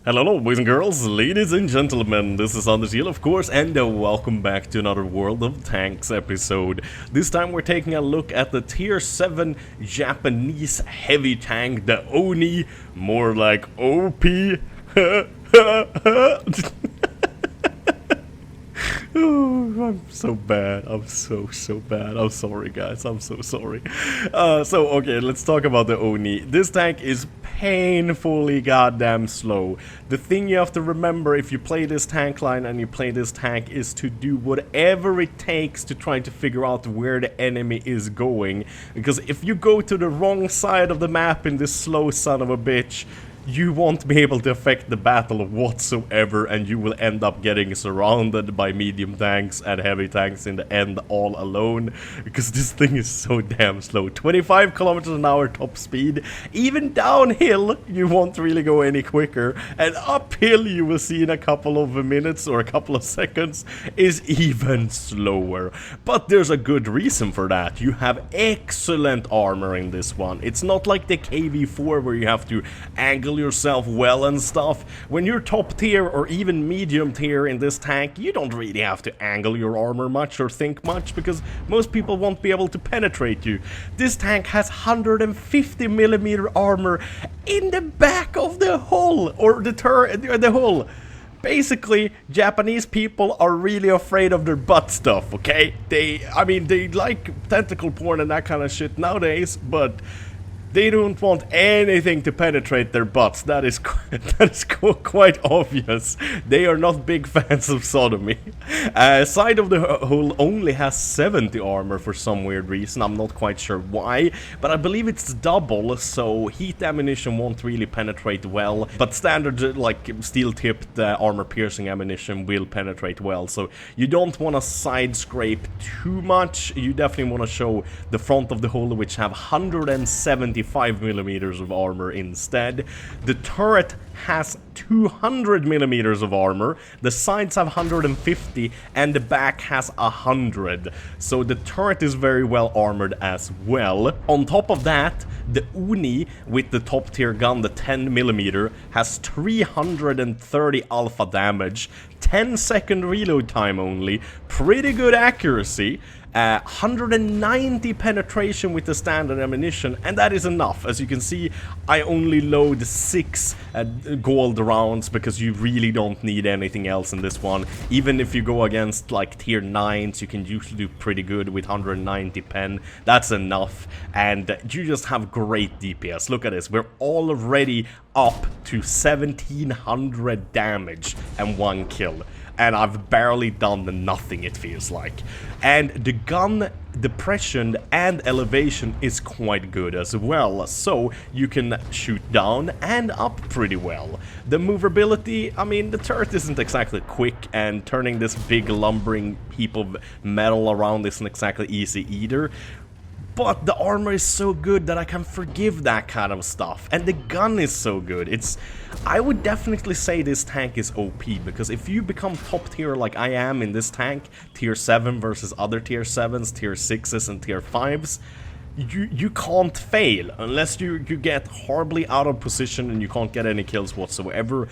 Hello boys and girls, ladies and gentlemen, this is Anders of course, and welcome back to another World of Tanks episode. This time we're taking a look at the tier 7 Japanese heavy tank, the Oni, more like OP. Oh, I'm so bad. I'm so bad. I'm sorry, guys. I'm so sorry. Okay, let's talk about the Oni. This tank is painfully goddamn slow. The thing you have to remember if you play this tank line and you play this tank is to do whatever it takes to try to figure out where the enemy is going. Because if you go to the wrong side of the map in this slow son of a bitch, you won't be able to affect the battle whatsoever, and you will end up getting surrounded by medium tanks and heavy tanks in the end all alone, because this thing is so damn slow. 25 kilometers an hour top speed. Even downhill you won't really go any quicker, and uphill you will see in a couple of minutes or a couple of seconds is even slower. But there's a good reason for that. You have excellent armor in this one. It's not like the KV4 where you have to angle yourself well and stuff. When you're top tier or even medium tier in this tank, you don't really have to angle your armor much or think much, because most people won't be able to penetrate you. This tank has 150mm armor in the back of the hull, or the hull. Basically, Japanese people are really afraid of their butt stuff, okay? They like tentacle porn and that kind of shit nowadays, but they don't want anything to penetrate their butts. That is quite obvious. They are not big fans of sodomy. Side of the hull only has 70 armor for some weird reason. I'm not quite sure why, but I believe it's double, so heat ammunition won't really penetrate well. But standard, like steel-tipped armor-piercing ammunition will penetrate well. So you don't want to side scrape too much. You definitely want to show the front of the hull, which have 175mm of armor instead. The turret has 200mm of armor, the sides have 150, and the back has 100. So the turret is very well armored as well. On top of that, the Oni with the top tier gun, the 10mm, has 330 alpha damage, 10-second reload time only, pretty good accuracy, 190 penetration with the standard ammunition, and that is enough. As you can see, I only load 6 gold rounds because you really don't need anything else in this one. Even if you go against like tier 9s, you can usually do pretty good with 190 pen. That's enough, and you just have great DPS. Look at this, we're already up to 1700 damage and 1 kill. And I've barely done nothing, it feels like. And the gun depression and elevation is quite good as well, so you can shoot down and up pretty well. The maneuverability, I mean, the turret isn't exactly quick, and turning this big lumbering heap of metal around isn't exactly easy either. But the armor is so good that I can forgive that kind of stuff. And the gun is so good. I would definitely say this tank is OP, because if you become top tier like I am in this tank, tier 7 versus other tier 7s, tier 6s and tier 5s, you can't fail unless you get horribly out of position and you can't get any kills whatsoever.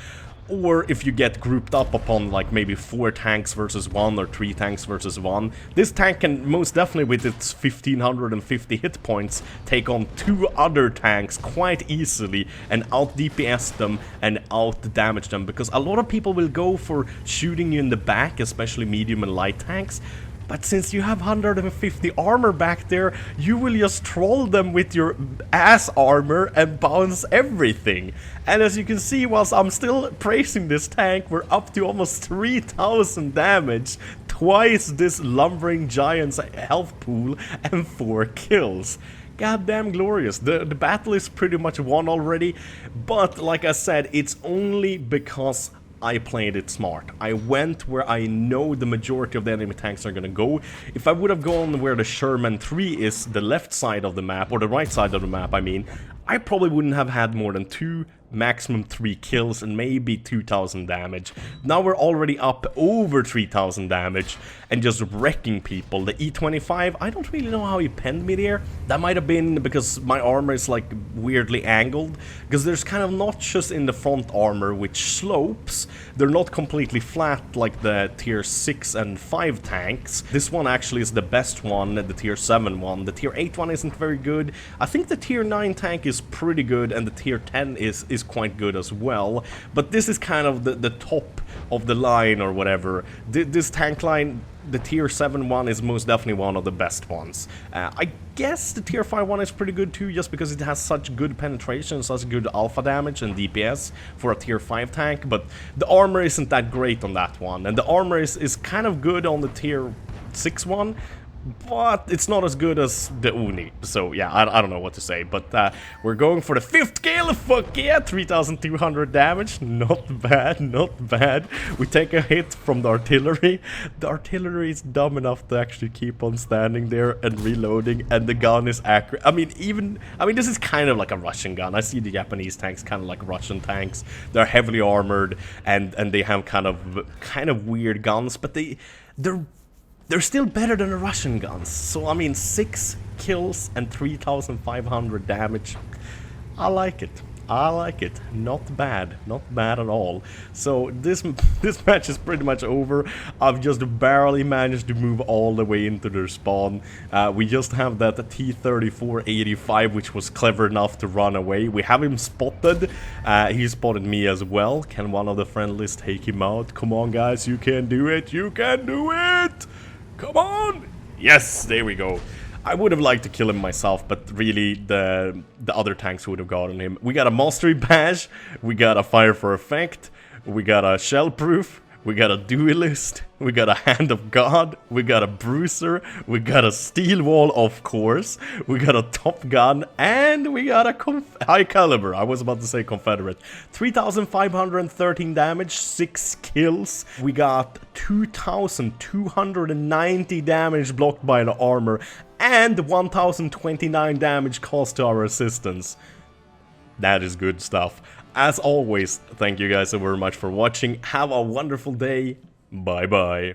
Or if you get grouped up upon like maybe 4 tanks versus 1 or 3 tanks versus 1. This tank can most definitely, with its 1550 hit points, take on 2 other tanks quite easily and out DPS them and out damage them. Because a lot of people will go for shooting you in the back, especially medium and light tanks. But since you have 150 armor back there, you will just troll them with your ass armor and bounce everything. And as you can see, whilst I'm still praising this tank, we're up to almost 3000 damage, twice this lumbering giant's health pool, and 4 kills. Goddamn glorious. The battle is pretty much won already, but like I said, it's only because I played it smart. I went where I know the majority of the enemy tanks are gonna go. If I would have gone where the Sherman 3 is, the left side of the map, or the right side of the map, I mean, I probably wouldn't have had more than 2, maximum 3 kills and maybe 2000 damage. Now we're already up over 3000 damage and just wrecking people. The E25, I don't really know how he penned me there. That might have been because my armor is like weirdly angled, because there's kind of notches in the front armor which slopes. They're not completely flat like the tier 6 and 5 tanks. This one actually is the best one, the tier 7 one. The tier 8 one isn't very good. I think the tier 9 tank is pretty good and the tier 10 is quite good as well. But this is kind of the top of the line or whatever. This tank line, the tier 7 one is most definitely one of the best ones. I guess the tier 5 one is pretty good too, just because it has such good penetration, such good alpha damage and DPS for a tier 5 tank, but the armor isn't that great on that one, and the armor is kind of good on the tier 6 one, but it's not as good as the Uni. So yeah, I don't know what to say, but we're going for the 5th kill. Fuck yeah, 3200 damage. Not bad, not bad. We take a hit from the artillery. The artillery is dumb enough to actually keep on standing there and reloading, and the gun is accurate. I mean, this is kind of like a Russian gun. I see the Japanese tanks kind of like Russian tanks. They're heavily armored and they have kind of weird guns, but they're still better than the Russian guns. So, I mean, 6 kills and 3,500 damage. I like it. I like it. Not bad. Not bad at all. So, this match is pretty much over. I've just barely managed to move all the way into their spawn. We just have that T-34-85, which was clever enough to run away. We have him spotted. He spotted me as well. Can one of the friendlies take him out? Come on, guys. You can do it. You can do it! Come on! Yes, there we go. I would have liked to kill him myself, but really the other tanks would have gotten him. We got a mastery badge, we got a fire for effect, we got a shell proof, we got a duelist, we got a hand of God, we got a bruiser, we got a steel wall, of course, we got a top gun, and we got a high caliber. I was about to say Confederate. 3,513 damage, 6 kills. We got 2,290 damage blocked by the armor, and 1,029 damage caused to our assistants. That is good stuff. As always, thank you guys so very much for watching. Have a wonderful day. Bye bye.